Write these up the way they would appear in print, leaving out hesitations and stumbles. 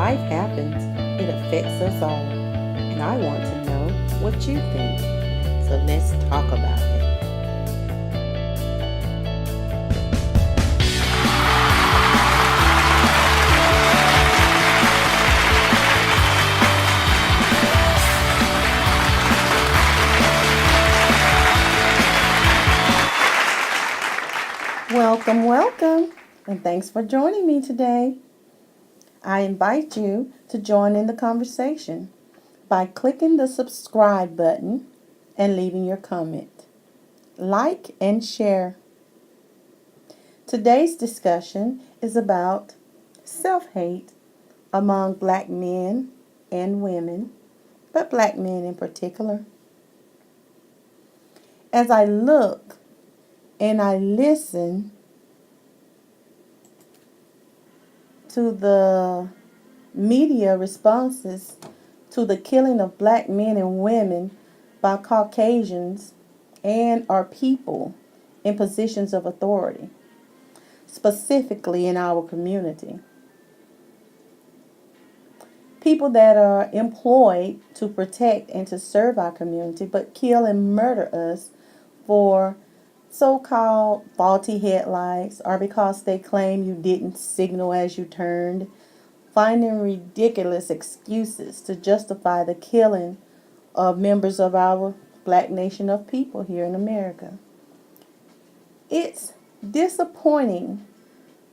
life happens, it affects us all. And I want to know what you think. So let's talk about it. Welcome, welcome, and thanks for joining me today. I invite you to join in the conversation by clicking the subscribe button and leaving your comment. Like and share. Today's discussion is about self-hate among black men and women, but black men in particular. As I look and I listen to the media responses to the killing of black men and women by Caucasians and our people in positions of authority, specifically in our community. People that are employed to protect and to serve our community, but kill and murder us for so-called faulty headlights or because they claim you didn't signal as you turned, finding ridiculous excuses to justify the killing of members of our black nation of people here in America. It's disappointing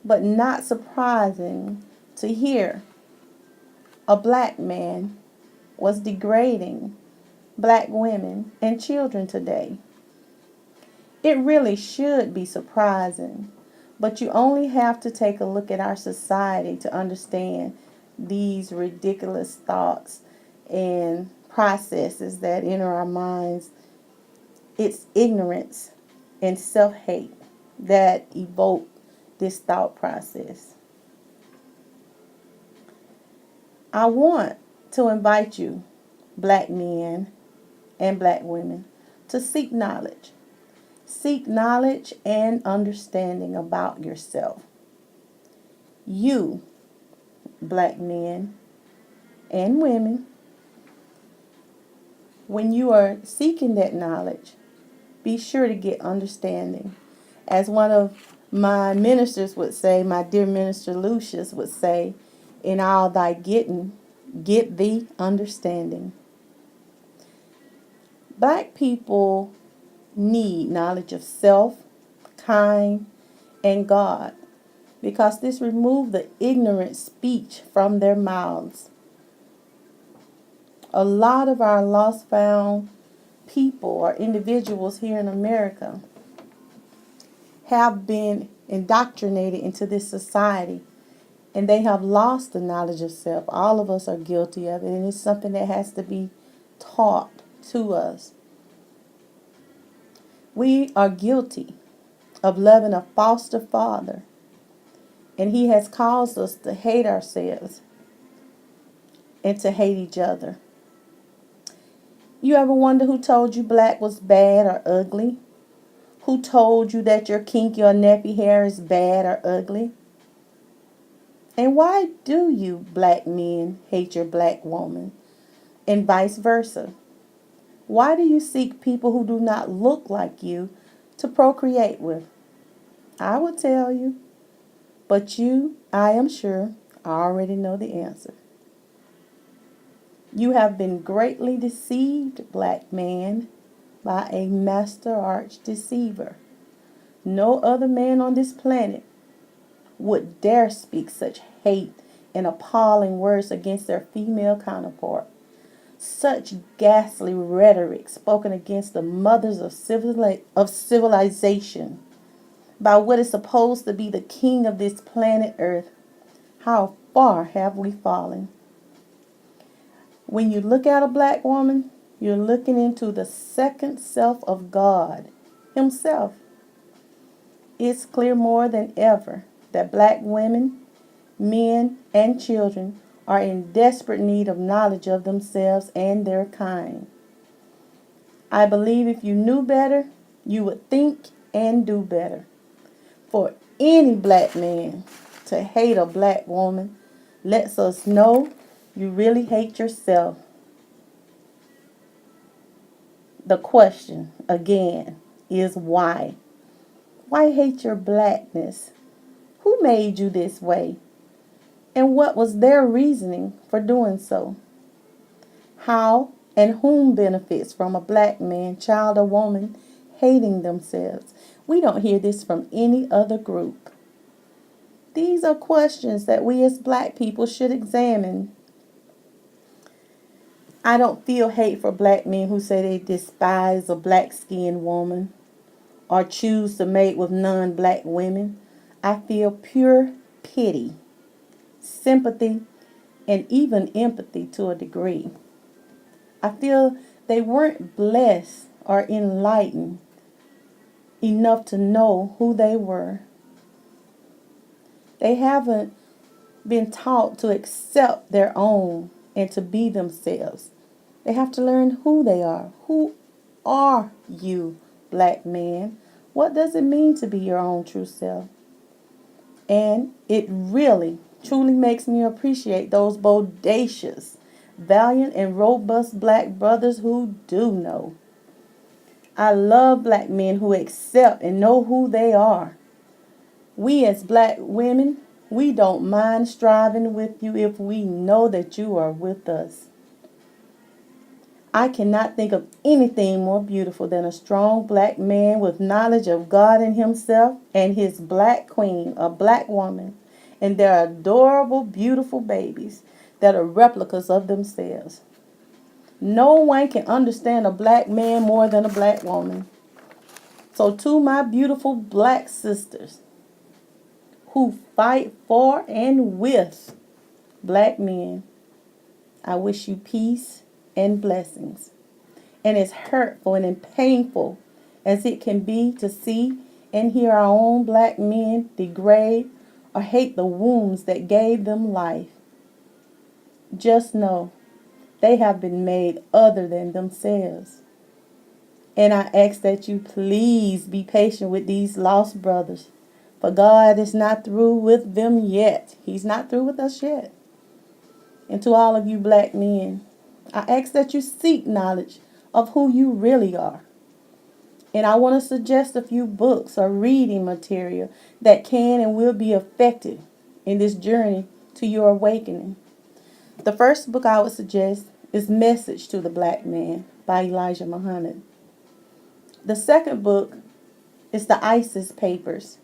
but not surprising to hear a black man was degrading black women and children today. It really should be surprising, but you only have to take a look at our society to understand these ridiculous thoughts and processes that enter our minds. It's ignorance and self-hate that evoke this thought process. I want to invite you, black men and black women, to seek knowledge. Seek knowledge and understanding about yourself. You, black men and women, when you are seeking that knowledge, be sure to get understanding. As one of my ministers would say, my dear minister Lucius would say, in all thy getting, get thee understanding. Black people need knowledge of self, kind, and God, because this removes the ignorant speech from their mouths. A lot of our lost found people or individuals here in America have been indoctrinated into this society, and they have lost the knowledge of self. All of us are guilty of it, and it's something that has to be taught to us. We are guilty of loving a foster father, and he has caused us to hate ourselves and to hate each other. You ever wonder who told you black was bad or ugly? Who told you that your kinky or nappy hair is bad or ugly? And why do you black men hate your black woman, and vice versa? Why do you seek people who do not look like you to procreate with? I will tell you, but you, I am sure, already know the answer. You have been greatly deceived, black man, by a master arch deceiver. No other man on this planet would dare speak such hate and appalling words against their female counterpart. Such ghastly rhetoric spoken against the mothers of civilization by what is supposed to be the king of this planet Earth. How far have we fallen? When you look at a black woman, you're looking into the second self of God Himself. It's clear more than ever that black women, men, and children are in desperate need of knowledge of themselves and their kind. I believe if you knew better, you would think and do better. For any black man to hate a black woman, lets us know you really hate yourself. The question, again, is why? Why hate your blackness? Who made you this way? And what was their reasoning for doing so? How and whom benefits from a black man, child, or woman hating themselves? We don't hear this from any other group. These are questions that we as black people should examine. I don't feel hate for black men who say they despise a black-skinned woman or choose to mate with non-black women. I feel pure pity, sympathy, and even empathy to a degree. I feel they weren't blessed or enlightened enough to know who they were. They haven't been taught to accept their own and to be themselves. They have to learn who they are. Who are you, black man? What does it mean to be your own true self? And it really, truly makes me appreciate those bodacious, valiant, and robust black brothers who do know. I love black men who accept and know who they are. We as black women, we don't mind striving with you if we know that you are with us. I cannot think of anything more beautiful than a strong black man with knowledge of God and himself and his black queen, a black woman, and their adorable, beautiful babies that are replicas of themselves. No one can understand a black man more than a black woman. So to my beautiful black sisters who fight for and with black men, I wish you peace and blessings. And as hurtful and painful as it can be to see and hear our own black men degrade or hate the wombs that gave them life, just know they have been made other than themselves. And I ask that you please be patient with these lost brothers, for God is not through with them yet. He's not through with us yet. And to all of you black men, I ask that you seek knowledge of who you really are. And I want to suggest a few books or reading material that can and will be effective in this journey to your awakening. The first book I would suggest is Message to the Black Man by Elijah Muhammad. The second book is The ISIS Papers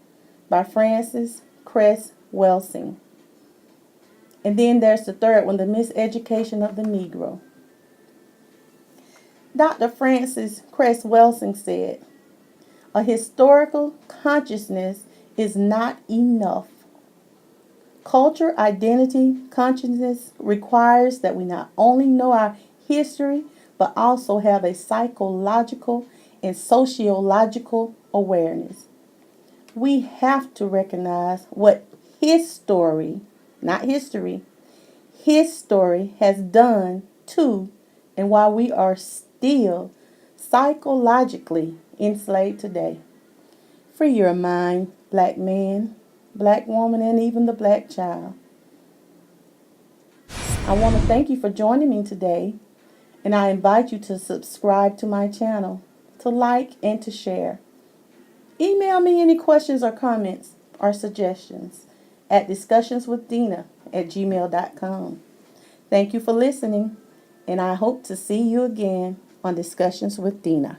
by Frances Cress Welsing. And then there's the third one, The Miseducation of the Negro. Dr. Frances Cress Welsing said, "A historical consciousness is not enough. Culture, identity, consciousness requires that we not only know our history, but also have a psychological and sociological awareness. We have to recognize what his story, not history, his story has done to and why we are still psychologically enslaved today. Free your mind, black man, black woman, and even the black child." I want to thank you for joining me today, and I invite you to subscribe to my channel, to like, and to share. Email me any questions or comments or suggestions at discussionswithdina@gmail.com. Thank you for listening, and I hope to see you again on Discussions with Dina.